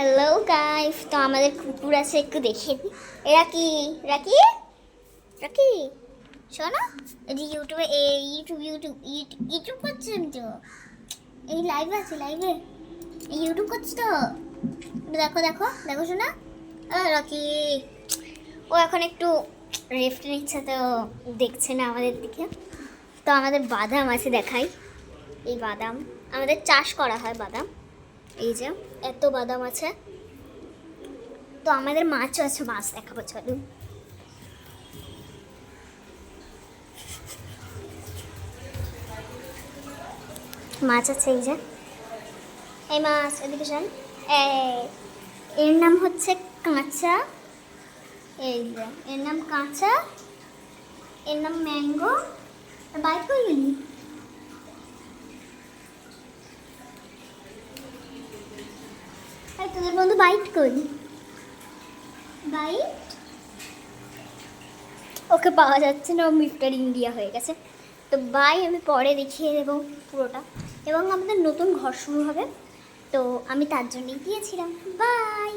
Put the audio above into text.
Hello guys, তো আমাদের কুকুর আছে, একটু দেখে দিই। রাকি রাকি রাকি শোনো, এই ইউটিউবে ইউটিউব করছি আমি তো। এই লাইভে আছে, লাইভে ইউটিউব করছি তো। দেখো দেখো দেখো শোনা। রাকি ও এখন একটু রেস্ট নিচ্ছে, তো দেখছে না আমাদের দিকে। তো আমাদের বাদাম আছে, দেখাই। এই বাদাম আমাদের চাষ করা হয়, বাদাম। এই যে এত বাদাম আছে। তো আমাদের মাছও আছে, মাছ দেখাবো, চলুন। মাছ আছে, এই যে এই মাছ, এদিকে শোন। এর নাম হচ্ছে কাঁচা। এই যে এর নাম কাঁচা, এর নাম ম্যাঙ্গো। বাইক হয়ে গেলি। তোদের বন্ধু বাইট করি, বাইট। ওকে পাওয়া যাচ্ছে না, ও মিস্টার ইন্ডিয়া হয়ে গেছে। তো বাই, আমি পরে দেখিয়ে দেবো পুরোটা। এবং আমাদের নতুন ঘর শুরু হবে, তো আমি তার জন্যই গিয়েছিলাম। বাই।